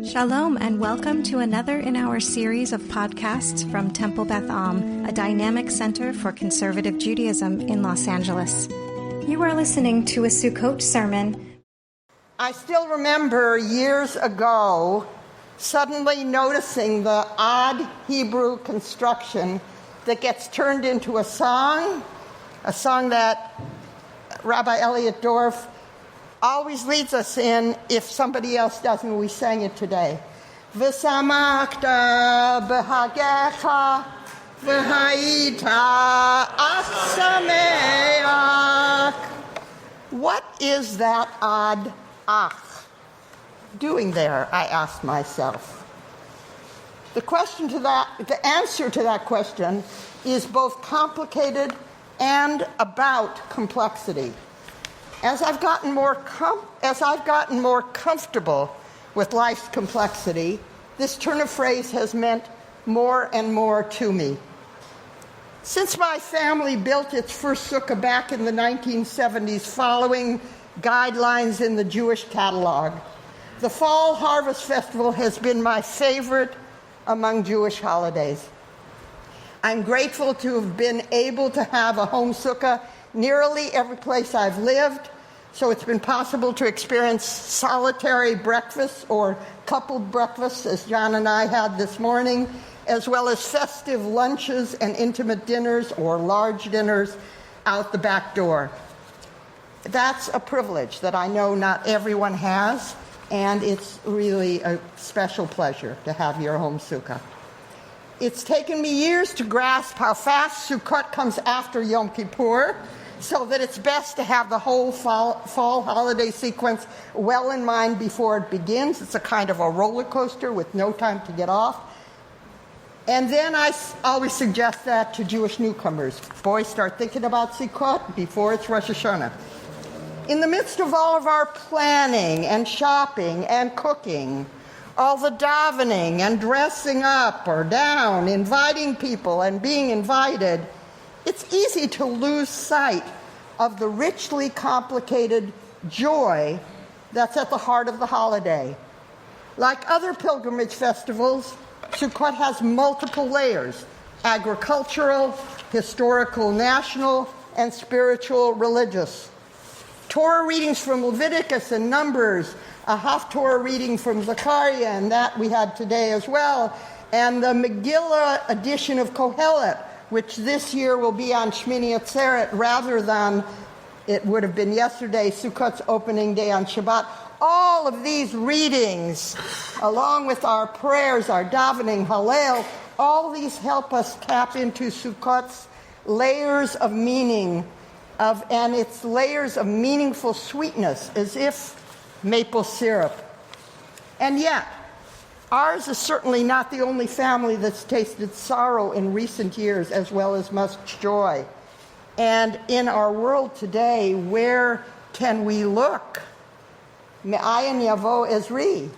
Shalom and welcome to another in our series of podcasts from Temple Beth a dynamic center for conservative Judaism in Los Angeles. You are listening to a Sukkot sermon. I still remember years ago suddenly noticing the odd Hebrew construction that gets turned into a song that Rabbi Elliot Dorff always leads us in. If somebody else doesn't, we sang it today. V'samachta b'hagecha v'ha'ita asameach. What is that odd ach doing there, I asked myself. The answer to that question is both complicated and about complexity. As I've gotten more comfortable with life's complexity, this turn of phrase has meant more and more to me. Since my family built its first sukkah back in the 1970s following guidelines in the Jewish catalog, the Fall Harvest Festival has been my favorite among Jewish holidays. I'm grateful to have been able to have a home sukkah nearly every place I've lived, so it's been possible to experience solitary breakfasts or coupled breakfasts, as John and I had this morning, as well as festive lunches and intimate dinners or large dinners out the back door. That's a privilege that I know not everyone has, and it's really a special pleasure to have your home sukkah. It's taken me years to grasp how fast Sukkot comes after Yom Kippur, so that it's best to have the whole fall holiday sequence well in mind before it begins. It's a kind of a roller coaster with no time to get off. And then I always suggest that to Jewish newcomers. Boys, start thinking about Sukkot before it's Rosh Hashanah. In the midst of all of our planning and shopping and cooking, all the davening and dressing up or down, inviting people and being invited, it's easy to lose sight of the richly complicated joy that's at the heart of the holiday. Like other pilgrimage festivals, Sukkot has multiple layers: agricultural, historical, national, and spiritual, religious. Torah readings from Leviticus and Numbers, a Haftorah reading from Zechariah, and that we had today as well, and the Megillah edition of Kohelet, which this year will be on Shmini Atzeret rather than it would have been yesterday, Sukkot's opening day on Shabbat. All of these readings, along with our prayers, our davening, Hallel, all these help us tap into Sukkot's layers of meaning, and its layers of meaningful sweetness, as if maple syrup. And yet, ours is certainly not the only family that's tasted sorrow in recent years as well as much joy. And in our world today, where can we look? Me'ayin yavo ezri.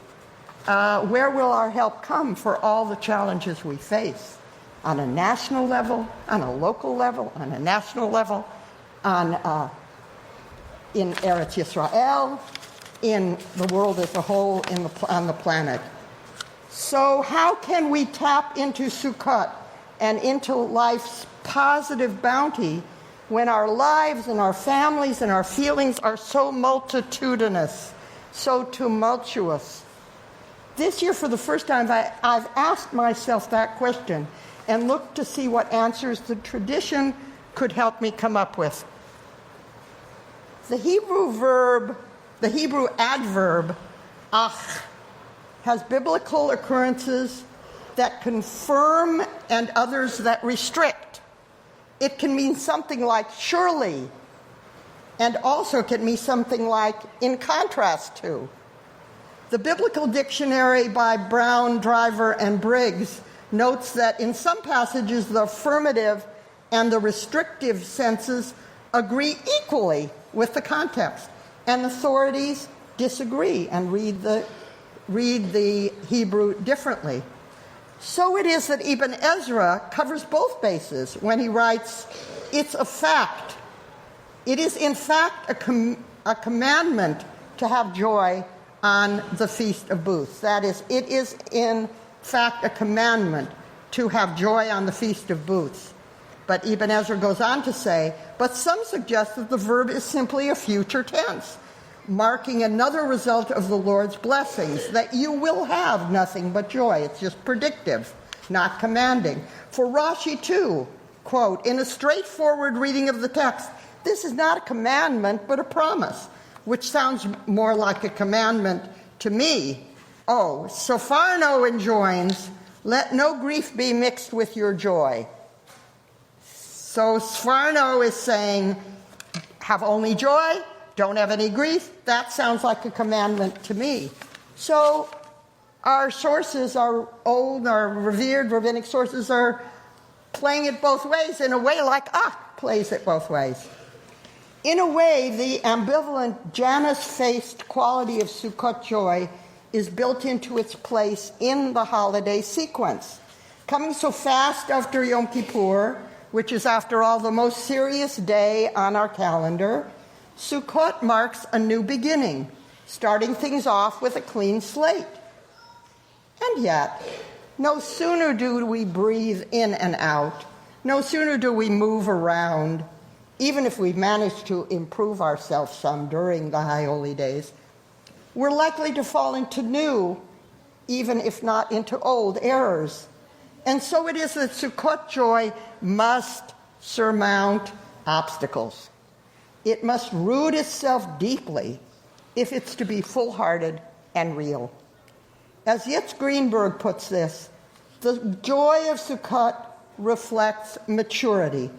Where will our help come for all the challenges we face? On a national level, on a local level, on a national level, in Eretz Yisrael, in the world as a whole, on the planet. So how can we tap into Sukkot and into life's positive bounty when our lives and our families and our feelings are so multitudinous, so tumultuous? This year, for the first time, I've asked myself that question and looked to see what answers the tradition could help me come up with. The Hebrew adverb, ach, has biblical occurrences that confirm and others that restrict. It can mean something like surely, and also can mean something like in contrast to. The Biblical Dictionary by Brown, Driver, and Briggs notes that in some passages the affirmative and the restrictive senses agree equally with the context, and authorities disagree and read the Hebrew differently. So it is that Ibn Ezra covers both bases when he writes, "It's a fact. It is in fact a commandment to have joy on the Feast of Booths. That is, it is in fact a commandment to have joy on the Feast of Booths. But Ibn Ezra goes on to say, but some suggest that the verb is simply a future tense, marking another result of the Lord's blessings, that you will have nothing but joy. It's just predictive, not commanding. For Rashi too, quote, in a straightforward reading of the text, this is not a commandment but a promise, which sounds more like a commandment to me. Oh, Sopharno enjoins, let no grief be mixed with your joy. So Sopharno is saying, have only joy, don't have any grief. That sounds like a commandment to me. So our sources, our old, our revered rabbinic sources, are playing it both ways in a way like plays it both ways. In a way, the ambivalent Janus-faced quality of Sukkot joy is built into its place in the holiday sequence. Coming so fast after Yom Kippur, which is, after all, the most serious day on our calendar, Sukkot marks a new beginning, starting things off with a clean slate. And yet, no sooner do we breathe in and out, no sooner do we move around, even if we manage to improve ourselves some during the high holy days, we're likely to fall into new, even if not into old, errors. And so it is that Sukkot joy must surmount obstacles. It must root itself deeply if it's to be full-hearted and real. As Yitz Greenberg puts this, the joy of Sukkot reflects maturity.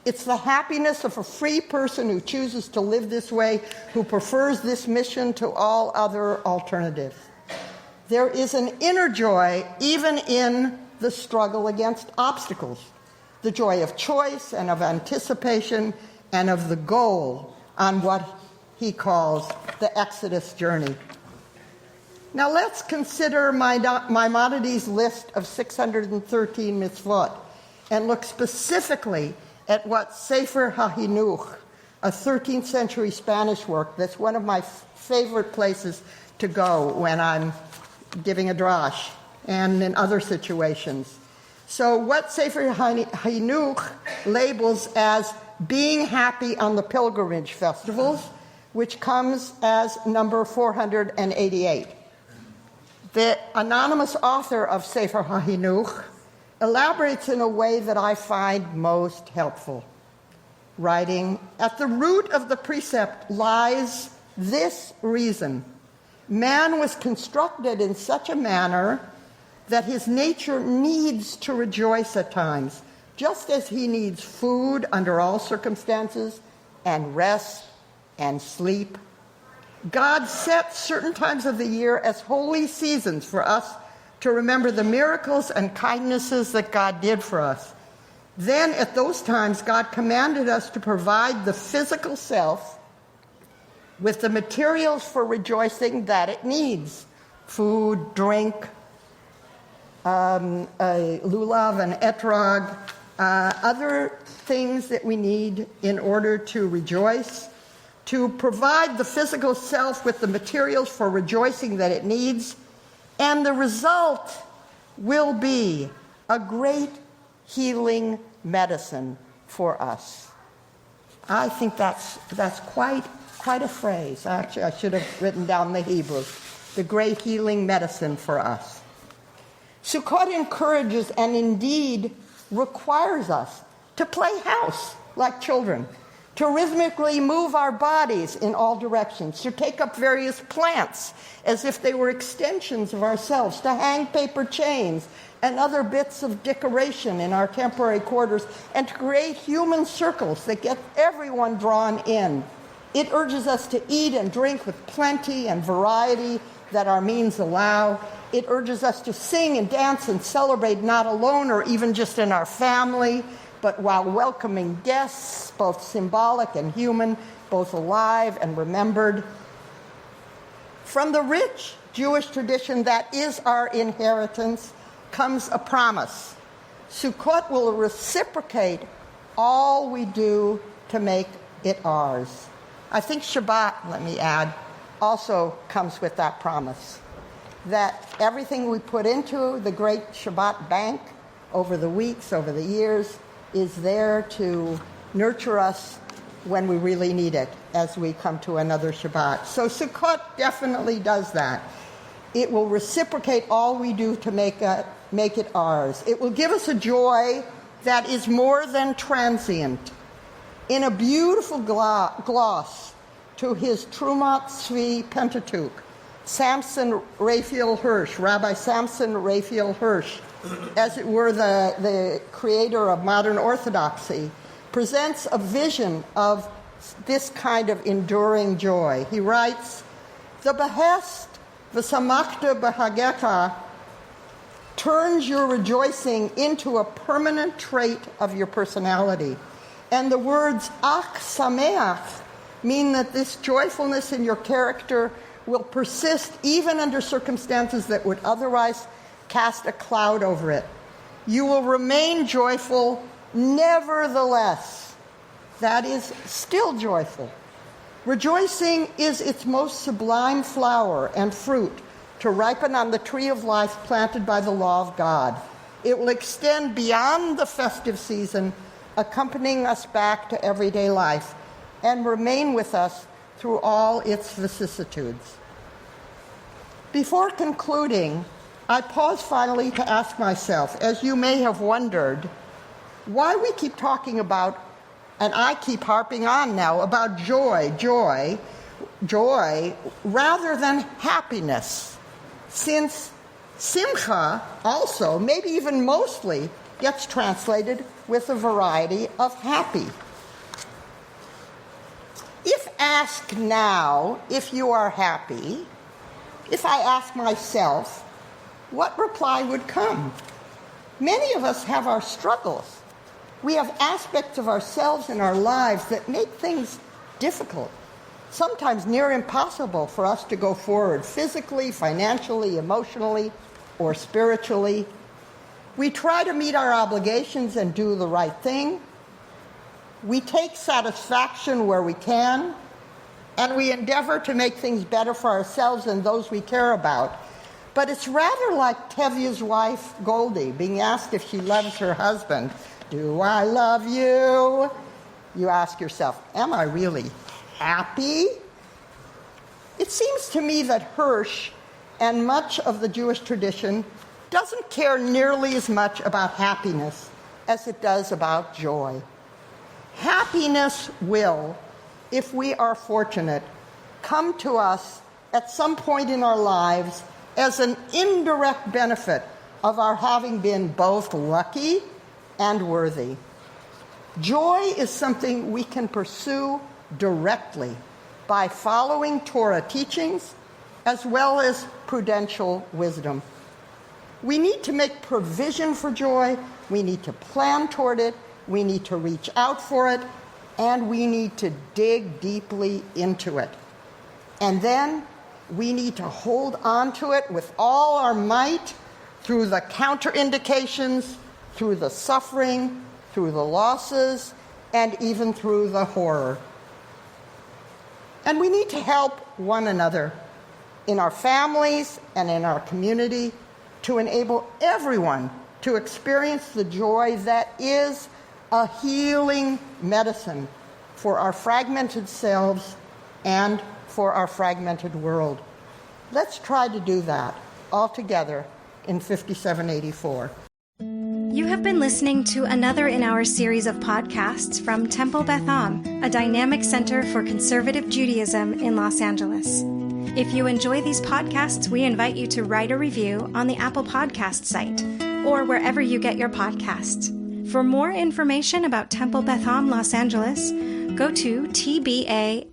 It's the happiness of a free person who chooses to live this way, who prefers this mission to all other alternatives. There is an inner joy even in the struggle against obstacles, the joy of choice and of anticipation and of the goal on what he calls the Exodus journey. Now let's consider Maimonides' list of 613 mitzvot and look specifically at what Sefer HaHinuch, a 13th century Spanish work that's one of my favorite places to go when I'm giving a drash and in other situations. So what Sefer HaHinuch labels as being happy on the pilgrimage festivals, which comes as number 488. The anonymous author of Sefer HaHinuch elaborates in a way that I find most helpful, writing, at the root of the precept lies this reason. Man was constructed in such a manner that his nature needs to rejoice at times, just as he needs food under all circumstances, and rest and sleep. God set certain times of the year as holy seasons for us to remember the miracles and kindnesses that God did for us. Then, at those times, God commanded us to provide the physical self with the materials for rejoicing that it needs: food, drink, lulav and etrog, other things that we need in order to rejoice, to provide the physical self with the materials for rejoicing that it needs, and the result will be a great healing medicine for us. I think that's quite a phrase. Actually, I should have written down the Hebrew. The great healing medicine for us. Sukkot encourages and indeed requires us to play house like children, to rhythmically move our bodies in all directions, to take up various plants as if they were extensions of ourselves, to hang paper chains and other bits of decoration in our temporary quarters, and to create human circles that get everyone drawn in. It urges us to eat and drink with plenty and variety that our means allow. It urges us to sing and dance and celebrate not alone or even just in our family, but while welcoming guests, both symbolic and human, both alive and remembered. From the rich Jewish tradition that is our inheritance comes a promise. Sukkot will reciprocate all we do to make it ours. I think Shabbat, let me add, also comes with that promise that everything we put into the great Shabbat bank over the weeks, over the years, is there to nurture us when we really need it as we come to another Shabbat. So Sukkot definitely does that. It will reciprocate all we do to make it ours. It will give us a joy that is more than transient. In a beautiful gloss to his Trumat Tzvi Pentateuch, Samson Raphael Hirsch, Rabbi Samson Raphael Hirsch, as it were the creator of modern Orthodoxy, presents a vision of this kind of enduring joy. He writes, "The behest, v'samachta b'hagecha, turns your rejoicing into a permanent trait of your personality. And the words ach sameach mean that this joyfulness in your character will persist even under circumstances that would otherwise cast a cloud over it. You will remain joyful nevertheless." That is, still joyful. Rejoicing is its most sublime flower and fruit to ripen on the tree of life planted by the law of God. It will extend beyond the festive season, accompanying us back to everyday life, and remain with us through all its vicissitudes. Before concluding, I pause finally to ask myself, as you may have wondered, why we keep talking about, and I keep harping on now, about joy, rather than happiness, since simcha also, maybe even mostly, gets translated with a variety of happy. If asked now if you are happy, if I ask myself, what reply would come? Many of us have our struggles. We have aspects of ourselves and our lives that make things difficult, sometimes near impossible for us to go forward physically, financially, emotionally, or spiritually. We try to meet our obligations and do the right thing. We take satisfaction where we can, and we endeavor to make things better for ourselves and those we care about. But it's rather like Tevye's wife, Goldie, being asked if she loves her husband. "Do I love you?" You ask yourself, am I really happy? It seems to me that Hirsch and much of the Jewish tradition doesn't care nearly as much about happiness as it does about joy. Happiness will, if we are fortunate, come to us at some point in our lives as an indirect benefit of our having been both lucky and worthy. Joy is something we can pursue directly by following Torah teachings as well as prudential wisdom. We need to make provision for joy, we need to plan toward it, we need to reach out for it, and we need to dig deeply into it. And then we need to hold on to it with all our might through the counterindications, through the suffering, through the losses, and even through the horror. And we need to help one another in our families and in our community to enable everyone to experience the joy that is a healing medicine for our fragmented selves and for our fragmented world. Let's try to do that all together in 5784. You have been listening to another in our series of podcasts from Temple Beth Am, a dynamic center for conservative Judaism in Los Angeles. If you enjoy these podcasts, we invite you to write a review on the Apple Podcast site or wherever you get your podcasts. For more information about Temple Beth Am Los Angeles, go to tbala.org.